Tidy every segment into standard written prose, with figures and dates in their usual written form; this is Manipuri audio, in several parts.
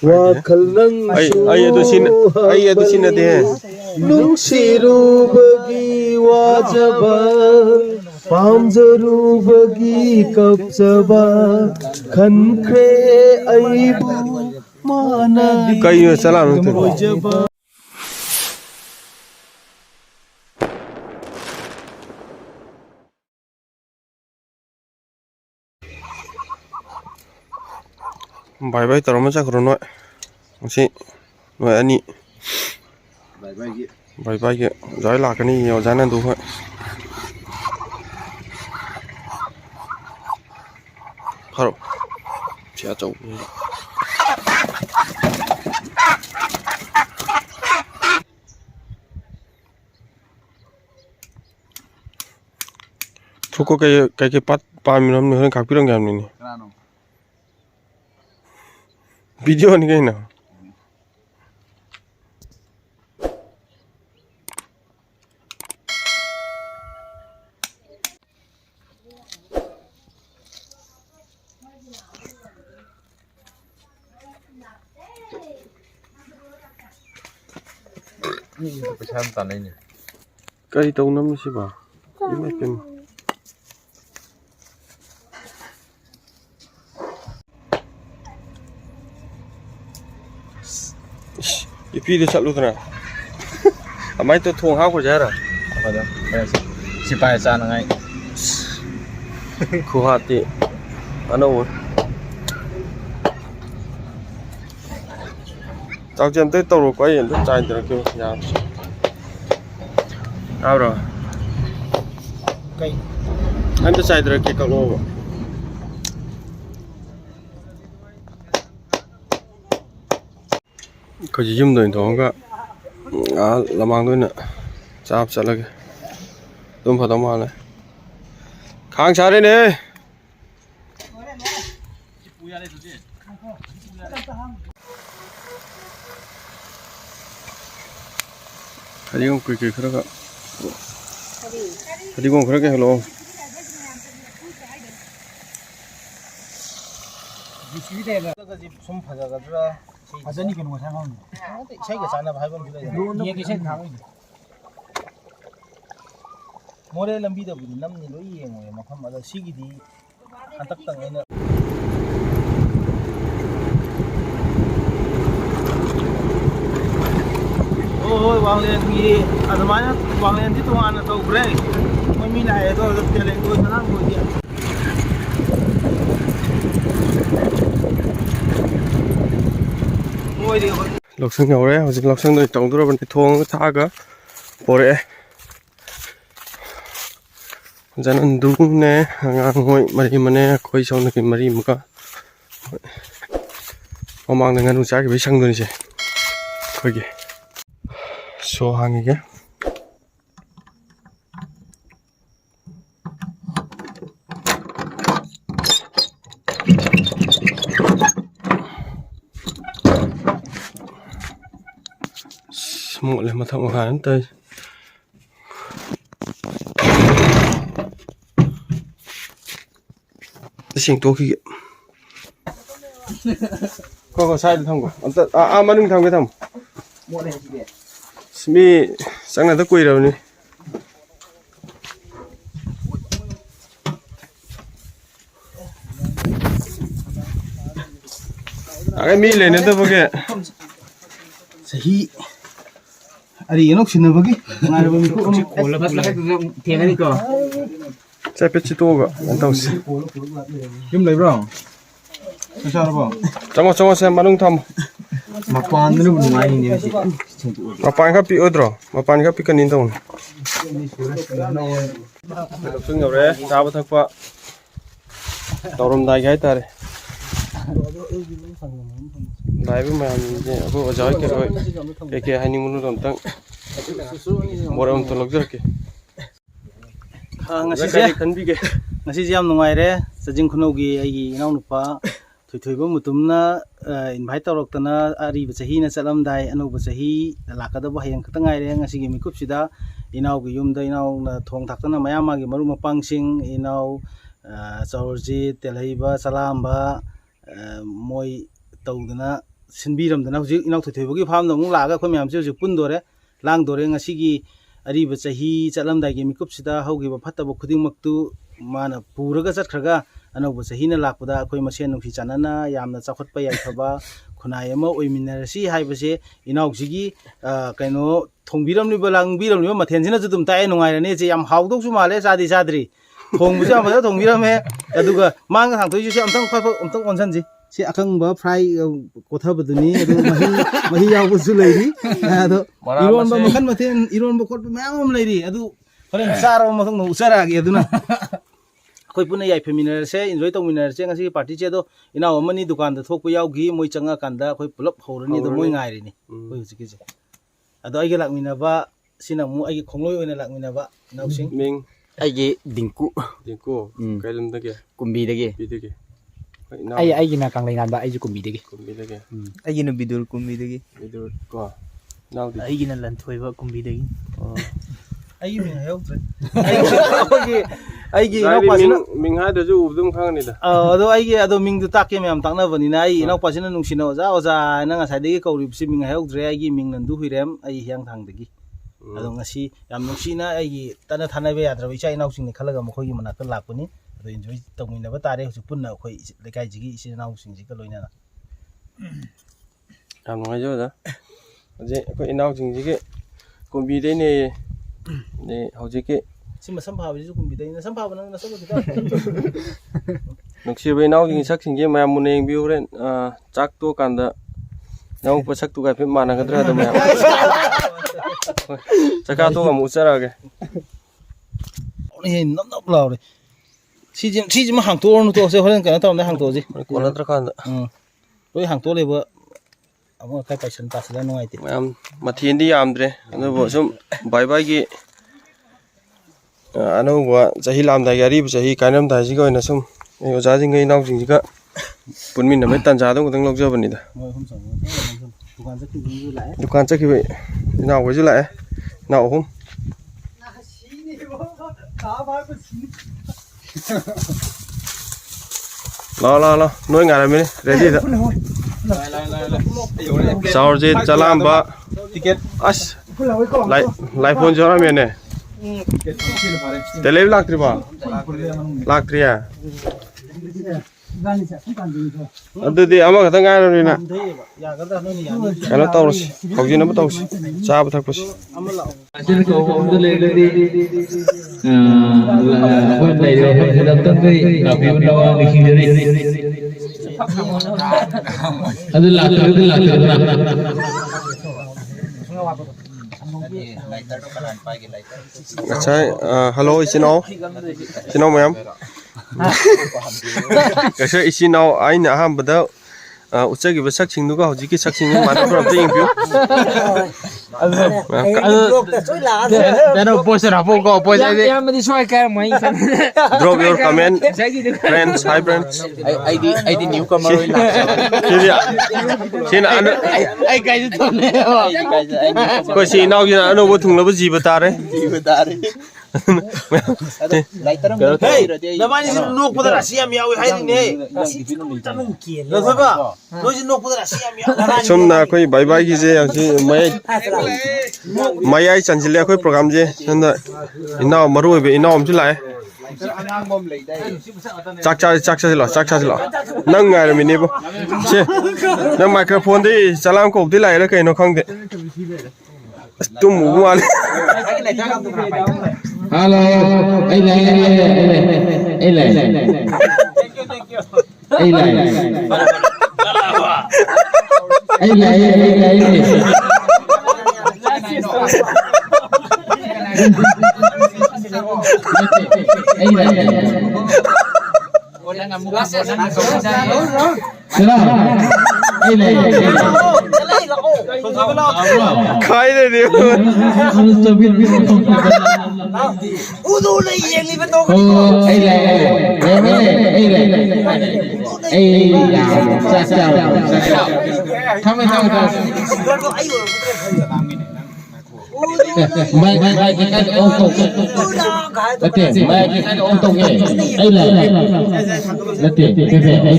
Wakal nang ay sinade nungsirubagi wajaba pamjarubagi kapjaba khankre aibu manadi kayo salam oijaba bye bye taro macha kro no si no ani bye bye ke jai la kani yo jana du ho kharo chia chau thuko cái pat pa mi ram ne khak pirang gam ni video ni kaina pesan tanah ini. kai tau nam si ba ini pem ipi de chalu thana amai to thong ha ko jara Apa dah? Si pai san ngai. khu ha ti ano tao chen tới tàu rồi quay hiện rất chạy từ kêu nhà ao rồi kai anh tới chạy từ cái cầu lô có gì dùng đời đó cả làm ăn thôi nè chạp chặt lại tôm phải tôm vào này kháng chả đây nè Hadi kong kiri kira kak. Hadi kong kira kak hello. sum fajagadra fajani ken mo sang sai ga chana bhai bam jula ye ke sai thang more lambi da bu nam ni loi yeng mo makham ada sigi di antak tang ena oi wanglen gi adamaya wanglen di to ana to bre mo mi na e do tele ko na ko dia Lộc xương nhau đấy, hồi lộc xương này trồng tôi bên thôn tha cả, bỏ đấy. Dân ăn đúng nè, ngang ngồi mari mà nè, coi sau này cái mari mà cả. Ông mang dengan usaha cái sang rồi chứ, coi kì. Số hàng gì kì? Một lần mà thằng hàng tới xin tôi khi có sai được không có mà đừng thằng cái thằng mi sáng nay tôi quỳ rồi nè cái mi lên nữa tôi kìa sahi ari enok sinabagi ngar bami ko Ola tiang ni ko. sai pet chito ga antau si yum lai bro sa ba chong se manung tham Mapan ni bu ngai ni si. mapan ka pi odro mapan ka pi kanin tong sung ngau re ta ba thak pa torom dai gai ta re dai bi ma ni ko jai ke roi ke hani munu dom tang moram to log jar ke ngasi je ngasi jam nungai re sajing khunogi ai inau nupa thoi mutumna invite tawraktana ari bachahi na chalam dai anu bachahi lakada ba hayang khatangai re ngasi gi mikup sida inau gi yumda inau na thong thaktana mayama gi maru mapang sing inau chaurji telhaiba salamba ꯃꯣꯏ ꯇꯧꯗꯅ ꯁꯤꯟꯕꯤꯔꯝꯗꯅ ꯍꯧꯖꯤꯛ ꯏꯅꯥꯎ ꯊꯣꯏꯊꯣꯏꯕꯒꯤ ꯐꯥꯔꯝꯗ ꯑꯃꯨꯛ ꯂꯥꯛꯑꯒ ꯑꯩꯈꯣꯏ ꯃꯌꯥꯝꯁꯦ ꯍꯧꯖꯤꯛ ꯄꯨꯟꯗꯣꯔꯦ ꯂꯥꯡꯗꯣꯔꯦ ꯉꯁꯤꯒꯤ ꯑꯔꯤꯕ ꯆꯍꯤ ꯆꯠꯂꯝꯗꯥꯏꯒꯤ ꯃꯤꯀꯨꯞꯁꯤꯗ ꯍꯧꯈꯤꯕ ꯐꯠꯇꯕ ꯈꯨꯗꯤꯡꯃꯛꯇꯨ ꯃꯥꯅ ꯄꯨꯔꯒ ꯆꯠꯈ꯭ꯔꯒ ꯑꯅꯧꯕ ꯆꯍꯤꯅ ꯂꯥꯛꯄꯗ ꯑꯩꯈꯣꯏ ꯃꯁꯦꯟ ꯅꯨꯡꯁꯤ ꯆꯥꯟꯅꯅ ꯌꯥꯝꯅ ꯆꯥꯎꯈꯠꯄ ꯌꯥꯏꯐꯕ ꯈꯨꯟꯅꯥꯏ ꯑꯃ ꯑꯣꯏꯃꯤꯟꯅꯔꯁꯤ ꯍꯥꯏꯕꯁꯦ ꯏꯅꯥꯎꯁꯤꯒꯤ ꯀꯩꯅꯣ ꯊꯣꯡꯕꯤꯔꯝꯂꯤꯕ ꯂꯥꯡꯕꯤꯔꯝꯂꯤꯕ ꯃꯊꯦꯜꯁꯤꯅꯁꯨ ꯑꯗꯨꯝ ꯇꯥꯛꯑꯦ ꯅꯨꯡꯉꯥꯏꯔꯅꯤ ꯏꯆꯦ ꯌꯥꯝ ꯍꯥꯎꯗꯧꯁꯨ ꯃꯥꯜꯂꯦ ꯆꯥꯗꯤ ꯆꯥꯗ꯭ꯔꯤ ꯊꯣꯡꯕꯁꯨ ꯌꯥꯝ ꯐꯖꯅ ꯊꯣꯡꯕꯤꯔꯝꯃꯦ ꯑꯗꯨꯒ ꯃꯥꯡꯒ ꯊꯥꯡꯇꯣꯛꯏꯁꯨ ꯑꯝꯇꯪ ꯑꯣꯟꯁꯤꯟꯁꯤ ꯁꯤ ꯑꯀꯪꯕ ꯐ꯭ꯔꯥꯏ ꯀꯣꯊꯕꯗꯨꯅꯤ ꯑꯗꯨ ꯃꯍꯤ ꯌꯥꯎꯕꯁꯨ ꯂꯩꯔꯤ ꯑꯗꯣ ꯏꯔꯣꯟꯕ ꯃꯈꯜ ꯃꯊꯦꯜ ꯏꯔꯣꯟꯕ ꯈꯣꯠꯄ ꯃꯌꯥꯝ ꯑꯃ ꯂꯩꯔꯤ ꯑꯗꯨ ꯍꯣꯔꯦꯟ ꯆꯥꯔꯕ ꯃꯇꯨꯡꯗ ꯎꯠꯆꯔꯛꯑꯒꯦ ꯑꯗꯨꯅ ꯑꯩꯈꯣꯏ ꯄꯨꯟꯅ ꯌꯥꯏꯐꯃꯤꯟꯅꯔꯁꯦ ꯏꯟꯖꯣꯏ ꯇꯧꯃꯤꯟꯅꯔꯁꯦ ꯉꯁꯤꯒꯤ ꯄꯥꯔꯇꯤꯁꯦ ꯑꯗꯣ ꯏꯅꯥꯎ ꯑꯃꯅꯤ ꯗꯨꯀꯥꯟꯗ ꯊꯣꯛꯄ ꯌꯥꯎꯈꯤ ꯃꯣꯏ ꯆꯪꯉꯀꯥꯟꯗ ꯑꯩꯈꯣꯏ ꯄꯨꯂꯞ ꯍꯧꯔꯅꯤ ꯑꯗꯣ ꯃꯣꯏ ꯉꯥꯏꯔꯤꯅꯤ ꯑꯩꯈꯣꯏ ꯍꯧꯖꯤꯛꯀꯤꯁꯦ ꯑꯗꯣ ꯑꯩꯒ ꯂꯥꯛꯃꯤꯟꯅꯕ ꯁꯤꯅ ꯑꯃꯨꯛ ꯑꯩꯒꯤ ꯈꯣꯡꯂꯣꯏ ꯑꯣꯏꯅ ꯂꯥꯛꯃꯤꯟꯅꯕ ꯏꯅꯥꯎꯁꯤꯡ ꯃꯤꯡ ꯑꯩꯒꯤ ꯗꯤꯡꯀꯨ ꯀꯩ ꯂꯝꯗꯒꯤ ꯀꯨꯝꯕꯤꯗꯒꯤ ꯑꯩꯒꯤꯅ ꯀꯪꯂꯩ ꯉꯥꯟꯕ ꯑꯩꯁꯨ ꯀꯨꯝꯕꯤꯗꯒꯤ ꯑꯩꯒꯤꯅ ꯕꯤꯗꯨꯜ ꯀꯨꯝꯕꯤꯗꯒꯤ ꯀꯣ ꯏꯅꯥꯎꯗꯤ ꯑꯩꯒꯤꯅ ꯂꯟꯊꯣꯏꯕ ꯀꯨꯝꯕꯤꯗꯒꯤ ꯑꯩꯒꯤ ꯃꯤꯡ ꯍꯥꯏꯍꯧꯗ꯭ꯔꯦ ꯑꯩꯒꯤ ꯏꯅꯥꯎꯄꯥꯁꯤꯅ ꯃꯤꯡ ꯍꯥꯏꯗ꯭ꯔꯁꯨ ꯎꯕꯗ ꯑꯗꯨꯝ ꯈꯪꯉꯅꯤꯗ ꯑꯗꯣ ꯑꯗꯣ ꯃꯤꯡꯗꯨ ꯇꯥꯛꯀꯦ ꯃꯌꯥꯝ ꯇꯥꯛꯅꯕꯅꯤꯅ ꯑꯩ ꯏꯅꯥꯎꯄꯥꯁꯤꯅ ꯅꯨꯡꯁꯤꯅ ꯑꯣꯖꯥ ꯍꯥꯏꯅ ꯉꯁꯥꯏꯗꯒꯤ ꯀꯧꯔꯤꯕꯁꯤ ꯃꯤꯡ ꯍꯥꯏꯍꯧꯗ꯭ꯔꯦ ꯑꯩꯒꯤ ꯃꯤꯡ ꯅꯟꯗꯨ ꯍꯨꯏꯔꯦꯝ ꯑꯩ ꯍꯤꯌꯥꯡꯊꯥꯡꯗꯒꯤ ꯑꯗꯣ ꯉꯁꯤ ꯌꯥꯝ ꯅꯨꯡꯁꯤꯅ ꯑꯩꯒꯤ ꯇꯠꯅ ꯊꯥꯅꯕ ꯌꯥꯗ꯭ꯔꯕ ꯏꯆꯥ ꯏꯅꯥꯎꯁꯤꯡꯅꯤ ꯈꯜꯂꯒ ꯃꯈꯣꯏꯒꯤ ꯃꯅꯥꯛꯇ ꯂꯥꯛꯄꯅꯤ ꯑꯗꯣ ꯏꯟꯖꯣꯏ ꯇꯧꯃꯤꯟꯅꯕ ꯇꯥꯔꯦ ꯍꯧꯖꯤꯛ ꯄꯨꯟꯅ ꯑꯩꯈꯣꯏ ꯂꯩꯀꯥꯏꯁꯤꯒꯤ ꯏꯆꯤꯜ ꯏꯅꯥꯎꯁꯤꯡꯁꯤꯒ ꯂꯣꯏꯅꯅ ꯌꯥꯝ ꯅꯨꯡꯉꯥꯏꯖꯕꯗ ꯍꯧꯖꯤꯛ ꯑꯩꯈꯣꯏ ꯏꯅꯥꯎꯁꯤꯡꯁꯤꯒꯤ ꯀꯨꯝꯕꯤꯗꯩꯅꯦꯌꯦ ꯍꯧꯖꯤꯛꯀꯤ ꯁꯤ ꯃꯁꯝ ꯐꯥꯕꯁꯤꯁꯨ ꯀꯨꯝꯕꯤꯗꯩ ꯅꯁꯝ ꯐꯥꯕ ꯅꯪ ꯅꯁꯝ ꯅꯨꯡꯁꯤꯕ ꯏꯅꯥꯎꯁꯤꯡꯒꯤ ꯁꯛꯁꯤꯡꯁꯦ ꯃꯌꯥꯝ ꯃꯨꯟꯅ ꯌꯦꯡꯕꯤꯌꯨ ꯍꯣꯔꯦꯟ ꯆꯥꯛ ꯇꯣꯛꯀꯥꯟꯗ ꯅꯪꯉꯛꯄ ꯁꯛꯇꯨꯒ ꯍꯥꯏꯐꯦꯠ ꯃꯥꯟꯅꯒꯗ꯭ꯔꯥ ꯑꯗꯨꯝ ꯃꯌꯥꯝ ꯆꯀꯥ ꯇꯣꯛ ꯑꯃꯨꯛ ꯎꯠꯆꯔꯛꯑꯒꯦ ꯅꯞ ꯅꯞ ꯂꯥꯎꯔꯦ ꯁꯤꯁꯤꯃ ꯍꯥꯡꯇꯣꯛꯑꯅꯨ ꯇꯣꯛꯁꯦ ꯍꯣꯔꯦꯟ ꯀꯩꯅꯣ ꯇꯧꯔꯝꯗꯥꯏ ꯍꯥꯡꯇꯣꯛꯑꯁꯤ ꯀꯣꯟꯅꯗ꯭ꯔꯀꯥꯟꯗ ꯂꯣꯏ ꯍꯥꯡꯇꯣꯛ ꯂꯩꯕ ꯑꯃꯨꯛ ꯑꯀꯥꯏ ꯄꯥꯏꯁꯟ ꯇꯥꯁꯤꯜꯂ ꯅꯨꯡꯉꯥꯏꯇꯦ ꯃꯌꯥꯝ ꯃꯊꯦꯜꯗꯤ ꯌꯥꯝꯗ꯭ꯔꯦ ꯑꯗꯨꯕꯨ ꯁꯨꯝ ꯕꯥꯏꯒꯤ ꯑꯅꯧꯕ ꯆꯍꯤ ꯂꯥꯛꯑꯝꯗꯥꯏꯒꯤ ꯑꯔꯤꯕ ꯆꯍꯤ ꯀꯥꯏꯅꯔꯝꯗꯥꯏꯁꯤꯒ ꯑꯣꯏꯅ ꯁꯨꯝ ꯑꯣꯖꯥꯁꯤꯡꯒ ꯏꯅꯥꯎꯁꯤꯡꯁꯤꯒ ꯄꯨꯟꯃꯤꯟꯅꯕꯒꯤ ꯇꯥꯟꯖꯥꯗꯨ ꯈꯛꯇꯪ ꯂꯧꯖꯕꯅꯤꯗ ꯗꯨꯀꯥꯟ ꯆꯠꯈꯤꯕ ꯏꯅꯥꯎꯈꯩꯁꯨ ꯂꯥꯛꯑꯦ ꯏꯅꯥꯎ ꯑꯍꯨꯝ ꯂꯥꯛꯑꯣ ꯅꯣꯏ ꯉꯥꯏꯔꯝꯃꯤꯅꯤ ꯔꯦꯗꯤꯗ ꯆꯥꯎꯔꯁꯦ ꯆꯂꯥꯝꯕ ꯑꯁ ꯂꯥꯏꯐꯣꯟ ꯌꯥꯎꯔꯝꯃꯦꯅꯦ ꯗꯦꯂꯤꯚꯔꯤ ꯂꯥꯛꯇ꯭ꯔꯤꯕꯣ ꯂꯥꯛꯇ꯭ꯔꯤꯌꯦ ꯑꯗꯨꯗꯤ ꯑꯃꯈꯛꯇꯪ ꯉꯥꯏꯔꯕꯅꯤꯅ ꯀꯩꯅꯣ ꯇꯧꯔꯁꯤ ꯍꯧꯖꯤꯟꯅꯕ ꯇꯧꯁꯤ ꯆꯥꯕ ꯊꯛꯄꯁꯤ ngacai halo isinau mayam kasa isinau aina ahambada ucagi basak singduga hojiki saksing mana berapa yang piu drop your comment friends hi friends ID newcomer sini anu kau si inau gina anu buat thung lepas jibat tare Namanya si nuk pada rahasia miau hai ni. Lepas apa? Si nuk pada rahasia miau. Sumna koi bye bye ki je si maya chanjile koi program je sanda inau maru be inau am chulai chak cha lo nang ngai ra mini bo che nang microphone di salam ko di lai ra kai no khang de tum mu wal Halo, khai de dia Udu lagi yang ni betul. mai cái ô tô là tiền mai cái ô tô nghe đây là tiền cái về đây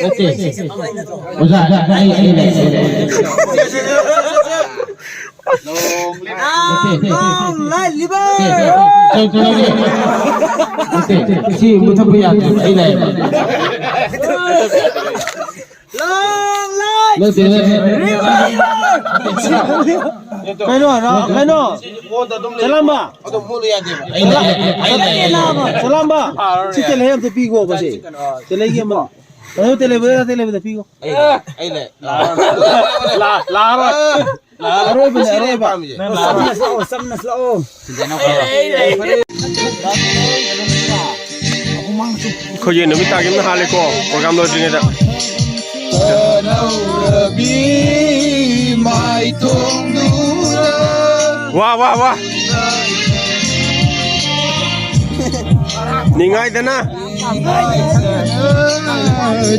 là tiền ôi dạ đây này si một thằng bây giờ đây này lên tiền lên cái nó salam ba salam ba si tele hem te pigo ba si tele ge ma tele be pigo la rồi ba samnas lao khơi yên nó mới ta kiếm nó hai lấy co program đôi trên đây wowนี่ง่ายแต่นะ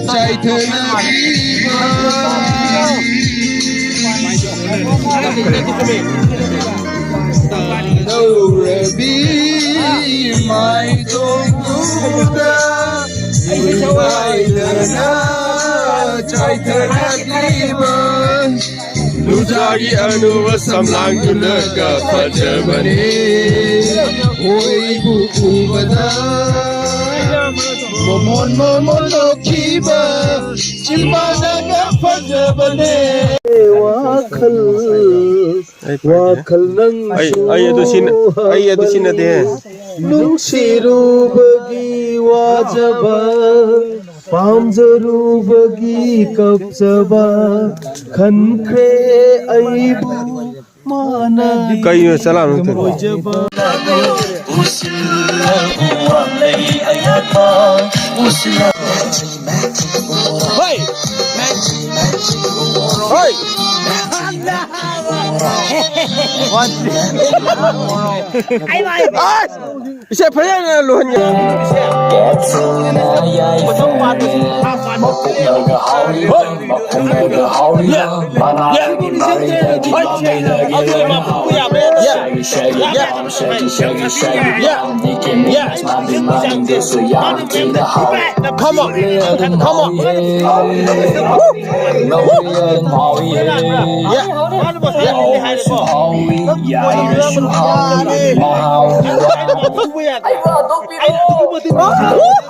ใจเธอนะรู้จักอนุวัตสำลังจุลกะพัจบันโอ้ยบุบดามนโลกีบะจิมมานะกะพัจบันwakal nang ay ito sin natin nung sirubagi wajaba pamjarubagi kapsaba khankre aibu mana kayo salam Hey! Isa pa yan na luhan niya. Come on.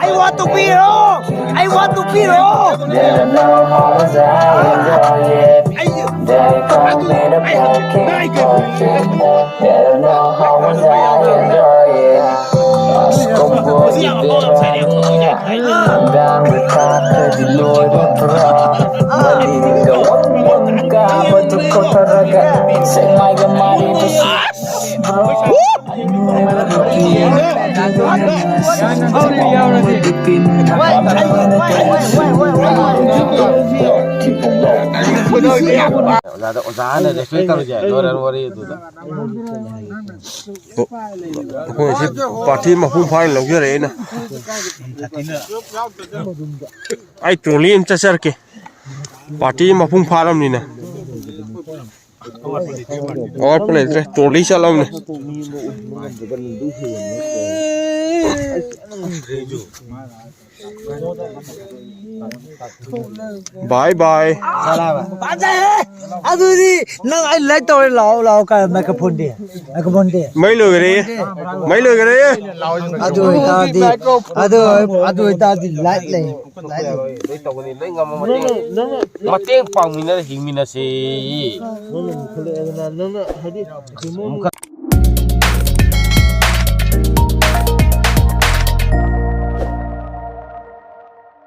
I want to be wrong. I want to be wrong. Parti mahfum farin lagi re na. Ai trolin chasar ke. Parti mahfum faram ni na. और प्ले ट्रॉली चलाओ ने बाय बाय अदुदी नंग आई लाइट तो लाओ का माइक्रोफोन दे मैं लोग रे अदु तादी लाइट ले तो को नहीं ngam mateng pang mina hing mina se